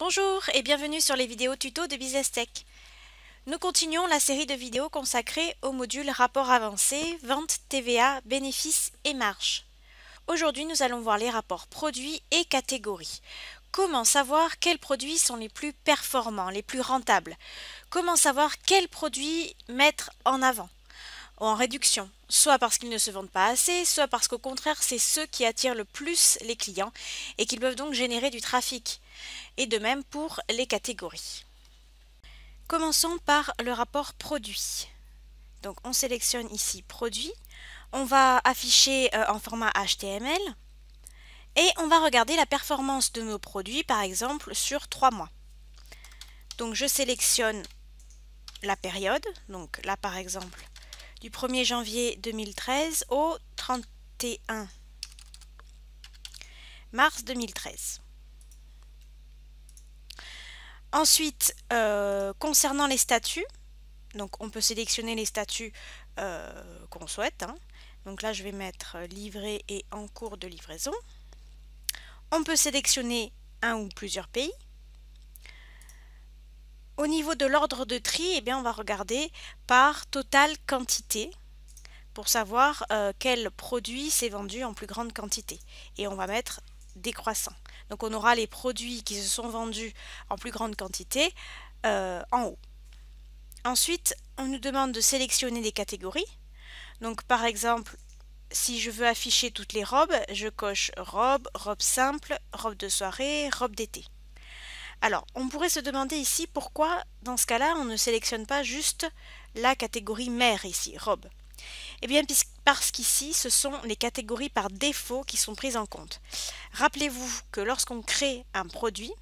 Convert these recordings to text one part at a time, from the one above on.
Bonjour et bienvenue sur les vidéos tuto de Business Tech. Nous continuons la série de vidéos consacrée au module rapport avancé, vente, TVA, bénéfices et marge. Aujourd'hui, nous allons voir les rapports produits et catégories. Comment savoir quels produits sont les plus performants, les plus rentables? Comment savoir quels produits mettre en avant ou en réduction, soit parce qu'ils ne se vendent pas assez, soit parce qu'au contraire, c'est ceux qui attirent le plus les clients et qu'ils peuvent donc générer du trafic. Et de même pour les catégories. Commençons par le rapport produit. Donc on sélectionne ici produit, on va afficher en format HTML et on va regarder la performance de nos produits par exemple sur 3 mois. Donc je sélectionne la période, donc là par exemple du 1er janvier 2013 au 31 mars 2013. Ensuite, concernant les statuts, donc on peut sélectionner les statuts qu'on souhaite. Donc là, je vais mettre livré et en cours de livraison. On peut sélectionner un ou plusieurs pays. Au niveau de l'ordre de tri, eh bien, on va regarder par totale quantité pour savoir quel produit s'est vendu en plus grande quantité. Et on va mettre décroissant. Donc on aura les produits qui se sont vendus en plus grande quantité en haut. Ensuite, on nous demande de sélectionner des catégories. Donc par exemple, si je veux afficher toutes les robes, je coche robe, robe simple, robe de soirée, robe d'été. Alors, on pourrait se demander ici pourquoi, dans ce cas-là, on ne sélectionne pas juste la catégorie mère ici, robe. Eh bien, parce qu'ici, ce sont les catégories par défaut qui sont prises en compte. Rappelez-vous que lorsqu'on crée un produit,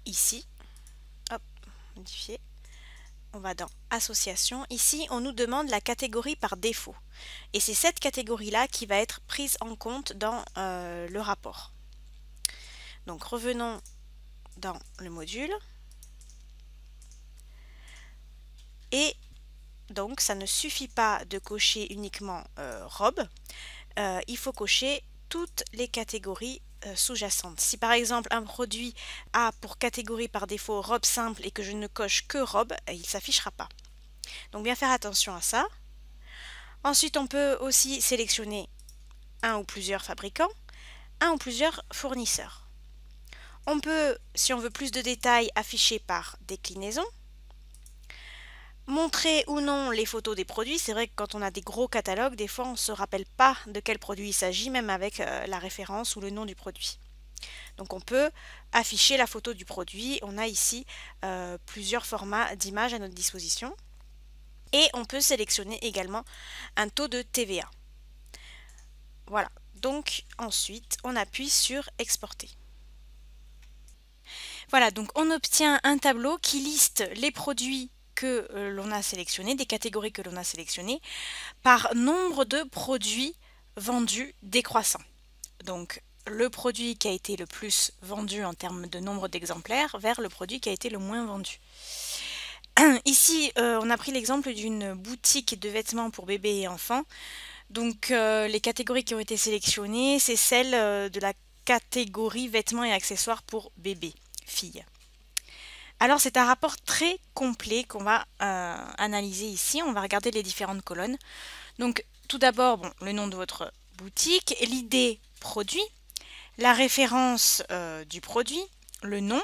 ici, hop, modifier, on va dans Association. Ici, on nous demande la catégorie par défaut. Et c'est cette catégorie-là qui va être prise en compte dans le rapport. Donc, revenons dans le module. Et donc, ça ne suffit pas de cocher uniquement robe. Il faut cocher toutes les catégories sous-jacentes. Si par exemple un produit a pour catégorie par défaut robe simple et que je ne coche que robe, il ne s'affichera pas. Donc bien faire attention à ça. Ensuite, on peut aussi sélectionner un ou plusieurs fabricants, un ou plusieurs fournisseurs. On peut, si on veut plus de détails, afficher par déclinaison. Montrer ou non les photos des produits. C'est vrai que quand on a des gros catalogues, des fois on ne se rappelle pas de quel produit il s'agit, même avec la référence ou le nom du produit. Donc on peut afficher la photo du produit. On a ici plusieurs formats d'images à notre disposition. Et on peut sélectionner également un taux de TVA. Voilà, donc ensuite on appuie sur exporter. Voilà, donc on obtient un tableau qui liste les produits que l'on a sélectionnés, des catégories que l'on a sélectionnées, par nombre de produits vendus décroissants. Donc le produit qui a été le plus vendu en termes de nombre d'exemplaires vers le produit qui a été le moins vendu. Ici, on a pris l'exemple d'une boutique de vêtements pour bébés et enfants. Donc les catégories qui ont été sélectionnées, c'est celles de la catégorie vêtements et accessoires pour bébés, filles. Alors c'est un rapport très complet qu'on va analyser ici. On va regarder les différentes colonnes. Donc tout d'abord, bon, le nom de votre boutique, l'idée produit, la référence du produit, le nom.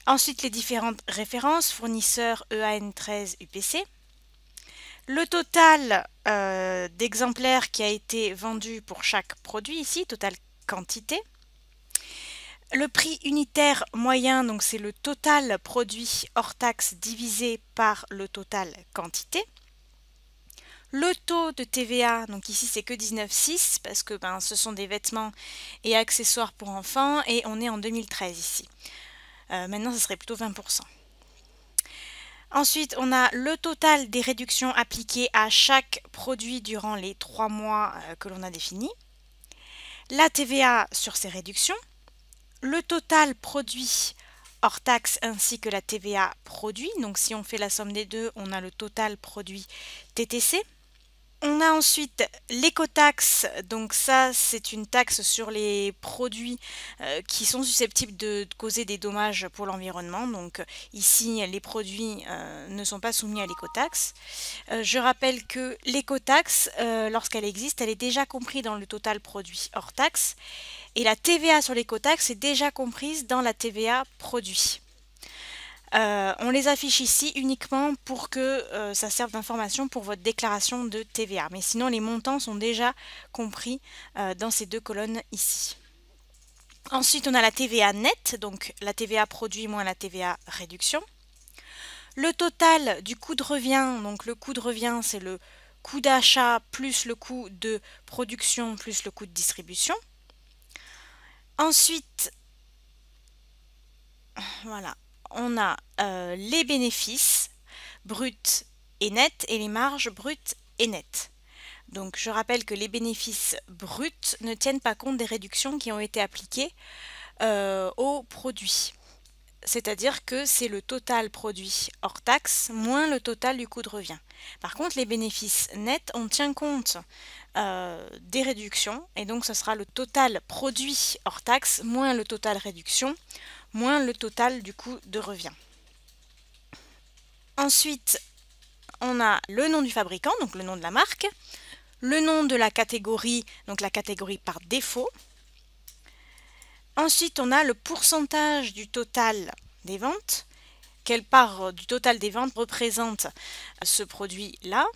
Ensuite les différentes références, fournisseur EAN13 UPC. Le total d'exemplaires qui a été vendu pour chaque produit ici, total quantité. Le prix unitaire moyen, donc c'est le total produit hors taxe divisé par le total quantité. Le taux de TVA, donc ici c'est que 19,6 parce que ce sont des vêtements et accessoires pour enfants et on est en 2013 ici. Maintenant ce serait plutôt 20%. Ensuite, on a le total des réductions appliquées à chaque produit durant les 3 mois que l'on a définis. La TVA sur ces réductions. Le total produit hors taxe ainsi que la TVA produit. Donc si on fait la somme des deux, on a le total produit TTC. On a ensuite l'écotaxe, donc ça c'est une taxe sur les produits qui sont susceptibles de causer des dommages pour l'environnement. Donc ici les produits ne sont pas soumis à l'écotaxe. Je rappelle que l'écotaxe, lorsqu'elle existe, elle est déjà comprise dans le total produit hors taxe et la TVA sur l'écotaxe est déjà comprise dans la TVA produit. On les affiche ici uniquement pour que ça serve d'information pour votre déclaration de TVA. Mais sinon, les montants sont déjà compris dans ces deux colonnes ici. Ensuite, on a la TVA nette, donc la TVA produit moins la TVA réduction. Le total du coût de revient, donc le coût de revient, c'est le coût d'achat plus le coût de production plus le coût de distribution. Ensuite, voilà, on a les bénéfices bruts et nets et les marges brutes et nettes. Donc je rappelle que les bénéfices bruts ne tiennent pas compte des réductions qui ont été appliquées au produit. C'est-à-dire que c'est le total produit hors taxe moins le total du coût de revient. Par contre, les bénéfices nets, on tient compte des réductions et donc ce sera le total produit hors taxe moins le total réduction moins le total du coût de revient. Ensuite, on a le nom du fabricant, donc le nom de la marque, le nom de la catégorie, donc la catégorie par défaut. Ensuite, on a le pourcentage du total des ventes. Quelle part du total des ventes représente ce produit-là?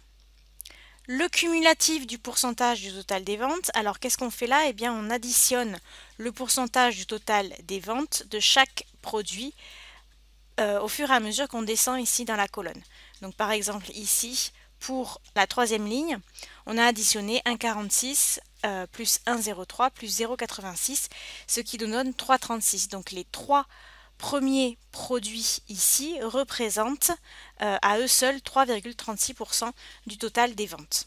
Le cumulatif du pourcentage du total des ventes. Alors, qu'est-ce qu'on fait là? Eh bien, on additionne le pourcentage du total des ventes de chaque produit au fur et à mesure qu'on descend ici dans la colonne. Donc, par exemple, ici, pour la troisième ligne, on a additionné 1,46 plus 1,03 plus 0,86, ce qui nous donne 3,36. Donc, les trois premiers produits ici représentent à eux seuls 3,36% du total des ventes.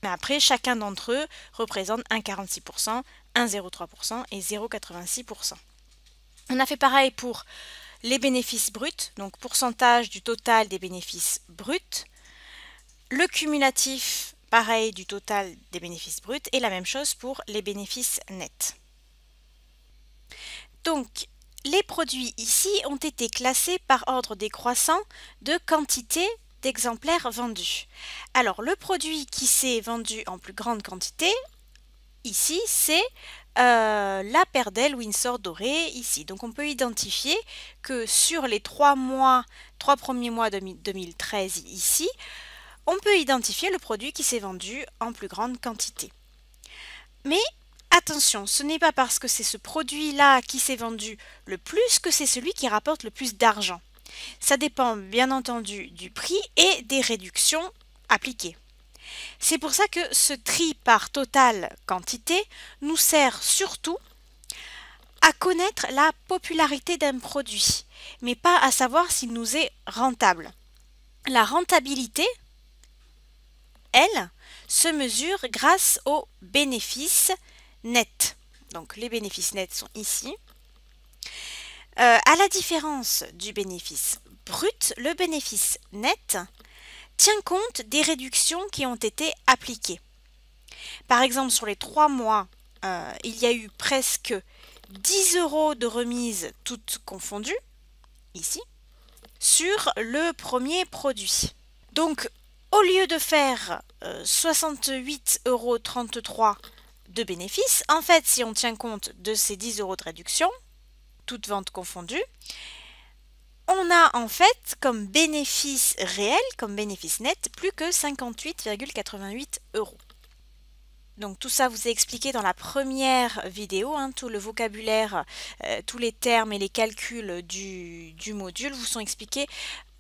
Mais après, chacun d'entre eux représente 1,46%, 1,03% et 0,86%. On a fait pareil pour les bénéfices bruts, donc pourcentage du total des bénéfices bruts, le cumulatif, pareil, du total des bénéfices bruts, et la même chose pour les bénéfices nets. Donc, les produits ici ont été classés par ordre décroissant de quantité d'exemplaires vendus. Alors, le produit qui s'est vendu en plus grande quantité, ici, c'est la Perdel Windsor dorée ici. Donc on peut identifier que sur les 3 premiers mois de 2013 ici, on peut identifier le produit qui s'est vendu en plus grande quantité. Mais attention, ce n'est pas parce que c'est ce produit-là qui s'est vendu le plus que c'est celui qui rapporte le plus d'argent. Ça dépend bien entendu du prix et des réductions appliquées. C'est pour ça que ce tri par total quantité nous sert surtout à connaître la popularité d'un produit, mais pas à savoir s'il nous est rentable. La rentabilité, elle, se mesure grâce aux bénéfices nets. Donc les bénéfices nets sont ici. À la différence du bénéfice brut, le bénéfice net tient compte des réductions qui ont été appliquées. Par exemple, sur les 3 mois, il y a eu presque 10 € de remise toutes confondues, ici, sur le premier produit. Donc, au lieu de faire 68,33 € de bénéfices, en fait, si on tient compte de ces 10 € de réduction, toutes ventes confondues, on a en fait comme bénéfice réel, comme bénéfice net, plus que 58,88 €. Donc tout ça vous est expliqué dans la première vidéo, tout le vocabulaire, tous les termes et les calculs du module vous sont expliqués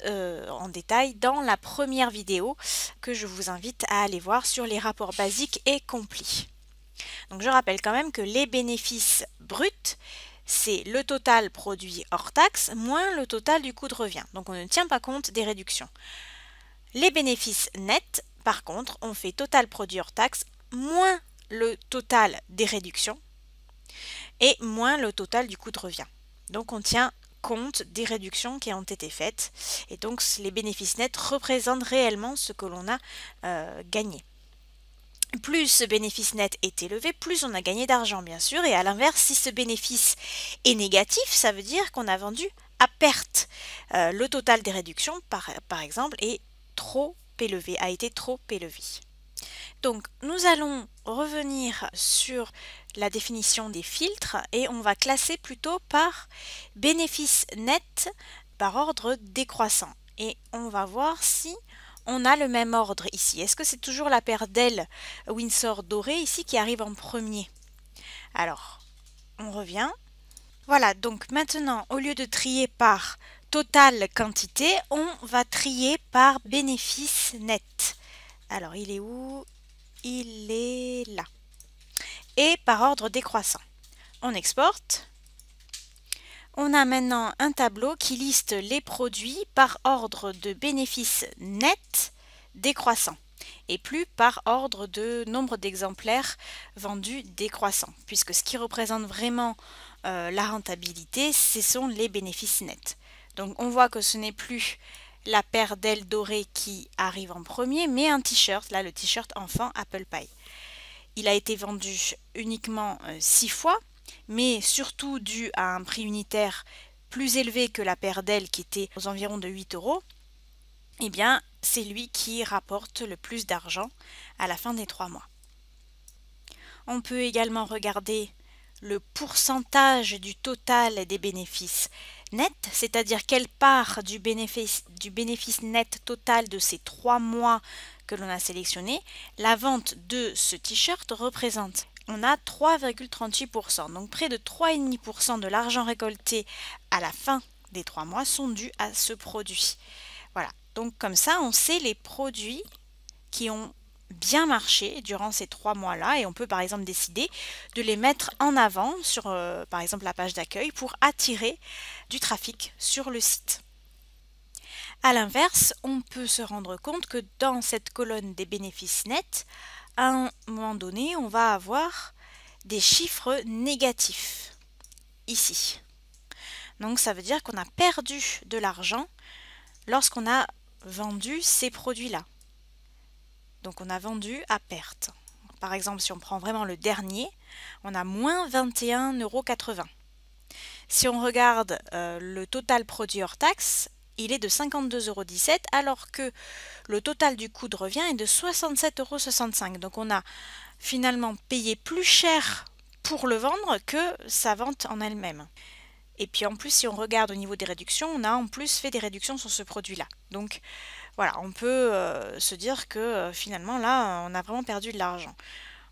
en détail dans la première vidéo que je vous invite à aller voir sur les rapports basiques et complets. Donc je rappelle quand même que les bénéfices bruts, c'est le total produit hors taxe moins le total du coût de revient. Donc on ne tient pas compte des réductions. Les bénéfices nets, par contre, on fait total produit hors taxe moins le total des réductions et moins le total du coût de revient. Donc on tient compte des réductions qui ont été faites et donc les bénéfices nets représentent réellement ce que l'on a gagné. Plus ce bénéfice net est élevé, plus on a gagné d'argent, bien sûr. Et à l'inverse, si ce bénéfice est négatif, ça veut dire qu'on a vendu à perte. Le total des réductions, par exemple, est trop élevé, a été trop élevé. Donc, nous allons revenir sur la définition des filtres et on va classer plutôt par bénéfice net par ordre décroissant. Et on va voir si on a le même ordre ici. Est-ce que c'est toujours la paire d'ailes Windsor dorée ici qui arrive en premier? Alors, on revient. Voilà, donc maintenant, au lieu de trier par totale quantité, on va trier par bénéfice net. Alors, il est où? Il est là. Et par ordre décroissant. On exporte. On a maintenant un tableau qui liste les produits par ordre de bénéfice net décroissant et plus par ordre de nombre d'exemplaires vendus décroissant, puisque ce qui représente vraiment la rentabilité, ce sont les bénéfices nets. Donc on voit que ce n'est plus la paire d'ailes dorées qui arrive en premier, mais un t-shirt, là le t-shirt enfant Apple Pie. Il a été vendu uniquement 6 fois, mais surtout dû à un prix unitaire plus élevé que la paire d'ailes qui était aux environs de 8 euros, eh bien c'est lui qui rapporte le plus d'argent à la fin des 3 mois. On peut également regarder le pourcentage du total des bénéfices nets, c'est-à-dire quelle part du bénéfice net total de ces 3 mois que l'on a sélectionné, la vente de ce t-shirt représente. On a 3,38%, donc près de 3,5% de l'argent récolté à la fin des 3 mois sont dus à ce produit. Voilà, donc comme ça on sait les produits qui ont bien marché durant ces 3 mois-là et on peut par exemple décider de les mettre en avant sur par exemple la page d'accueil pour attirer du trafic sur le site. A l'inverse, on peut se rendre compte que dans cette colonne des bénéfices nets, à un moment donné, on va avoir des chiffres négatifs, ici. Donc ça veut dire qu'on a perdu de l'argent lorsqu'on a vendu ces produits-là. Donc on a vendu à perte. Par exemple, si on prend vraiment le dernier, on a moins 21,80 €. Si on regarde le total produit hors taxe, il est de 52,17 € alors que le total du coût de revient est de 67,65 €. Donc on a finalement payé plus cher pour le vendre que sa vente en elle-même. Et puis en plus, si on regarde au niveau des réductions, on a en plus fait des réductions sur ce produit-là. Donc voilà, on peut se dire que finalement là, on a vraiment perdu de l'argent.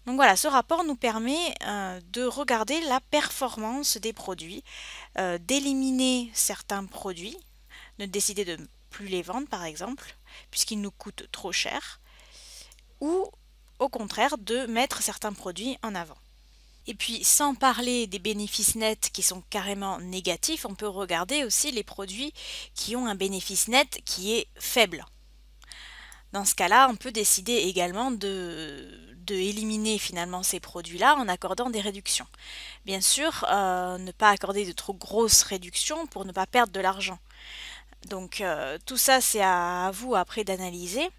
Donc voilà, ce rapport nous permet de regarder la performance des produits, d'éliminer certains produits, de décider de ne plus les vendre par exemple, puisqu'ils nous coûtent trop cher, ou au contraire de mettre certains produits en avant. Et puis sans parler des bénéfices nets qui sont carrément négatifs, on peut regarder aussi les produits qui ont un bénéfice net qui est faible. Dans ce cas-là, on peut décider également de éliminer finalement ces produits-là en accordant des réductions. Bien sûr, ne pas accorder de trop grosses réductions pour ne pas perdre de l'argent. Donc tout ça, c'est à vous après d'analyser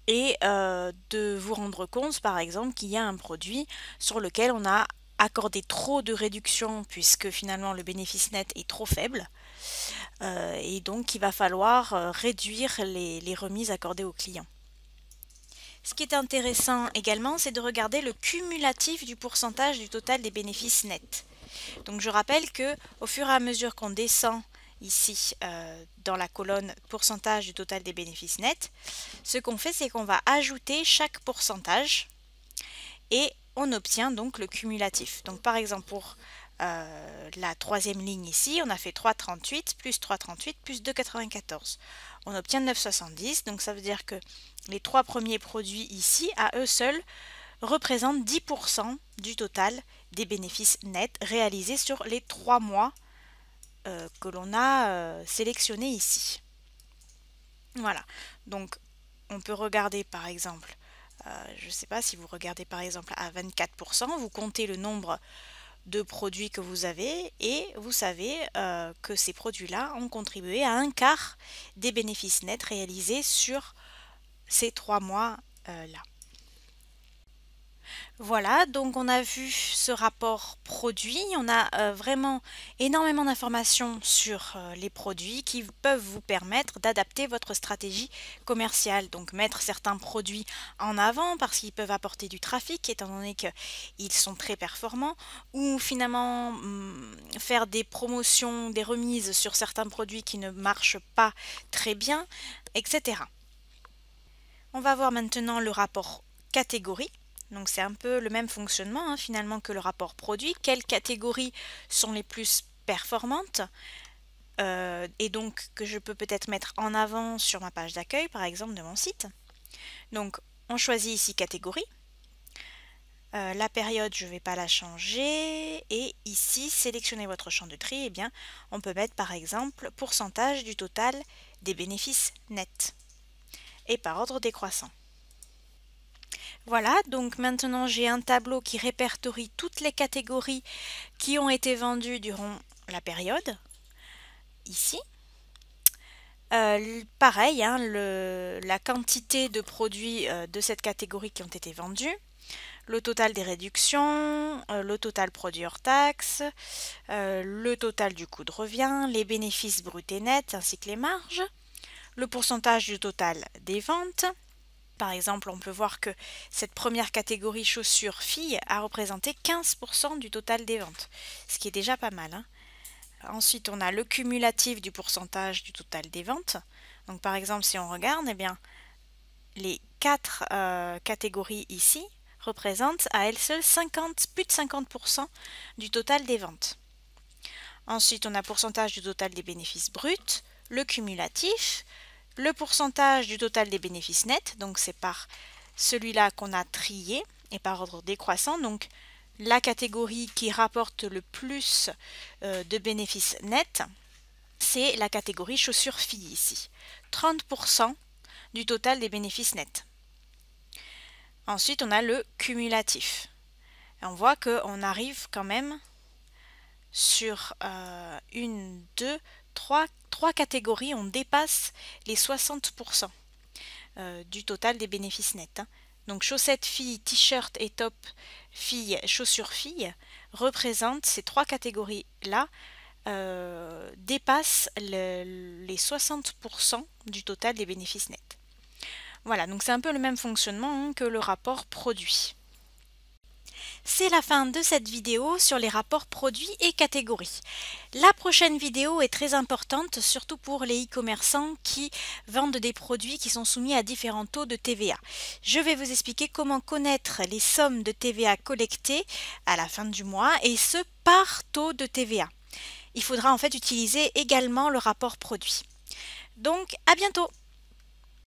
et de vous rendre compte, par exemple, qu'il y a un produit sur lequel on a accordé trop de réductions puisque finalement le bénéfice net est trop faible. Et donc il va falloir réduire les remises accordées aux clients. Ce qui est intéressant également, c'est de regarder le cumulatif du pourcentage du total des bénéfices nets. Donc je rappelle que au fur et à mesure qu'on descend ici dans la colonne pourcentage du total des bénéfices nets, ce qu'on fait, c'est qu'on va ajouter chaque pourcentage et on obtient donc le cumulatif. Donc par exemple pour la troisième ligne ici, on a fait 3,38 plus 3,38 plus 2,94. On obtient 9,70, donc ça veut dire que les 3 premiers produits ici, à eux seuls, représentent 10% du total des bénéfices nets réalisés sur les 3 mois que l'on a sélectionnés ici. Voilà, donc on peut regarder par exemple, je ne sais pas si vous regardez par exemple à 24%, vous comptez le nombre de produits que vous avez et vous savez que ces produits-là ont contribué à un quart des bénéfices nets réalisés sur ces 3 mois-là. Voilà, donc on a vu ce rapport produit, on a vraiment énormément d'informations sur les produits qui peuvent vous permettre d'adapter votre stratégie commerciale. Donc mettre certains produits en avant parce qu'ils peuvent apporter du trafic étant donné qu'ils sont très performants, ou finalement faire des promotions, des remises sur certains produits qui ne marchent pas très bien, etc. On va voir maintenant le rapport catégorie. Donc c'est un peu le même fonctionnement finalement que le rapport produit. Quelles catégories sont les plus performantes et donc que je peux peut-être mettre en avant sur ma page d'accueil par exemple de mon site. Donc on choisit ici catégorie. La période, je ne vais pas la changer. Et ici, sélectionnez votre champ de tri. Eh bien, on peut mettre par exemple pourcentage du total des bénéfices nets et par ordre décroissant. Voilà, donc maintenant j'ai un tableau qui répertorie toutes les catégories qui ont été vendues durant la période, ici. Pareil, la quantité de produits de cette catégorie qui ont été vendus, le total des réductions, le total produit hors taxe, le total du coût de revient, les bénéfices bruts et nets ainsi que les marges, le pourcentage du total des ventes. Par exemple, on peut voir que cette première catégorie chaussures filles a représenté 15% du total des ventes, ce qui est déjà pas mal. Ensuite, on a le cumulatif du pourcentage du total des ventes. Donc par exemple, si on regarde, eh bien, les 4 catégories ici représentent à elles seules plus de 50% du total des ventes. Ensuite, on a pourcentage du total des bénéfices bruts, le cumulatif, le pourcentage du total des bénéfices nets, donc c'est par celui-là qu'on a trié et par ordre décroissant, donc la catégorie qui rapporte le plus de bénéfices nets, c'est la catégorie chaussures filles ici, 30% du total des bénéfices nets. Ensuite, on a le cumulatif. Et on voit qu'on arrive quand même sur une, deux, trois catégories, on dépasse les 60% du total des bénéfices nets. Donc chaussettes filles, t-shirt et top filles, chaussures filles représentent ces 3 catégories-là, dépassent les 60% du total des bénéfices nets. Voilà, donc c'est un peu le même fonctionnement que le rapport produit. C'est la fin de cette vidéo sur les rapports produits et catégories. La prochaine vidéo est très importante, surtout pour les e-commerçants qui vendent des produits qui sont soumis à différents taux de TVA. Je vais vous expliquer comment connaître les sommes de TVA collectées à la fin du mois et ce par taux de TVA. Il faudra en fait utiliser également le rapport produit. Donc à bientôt!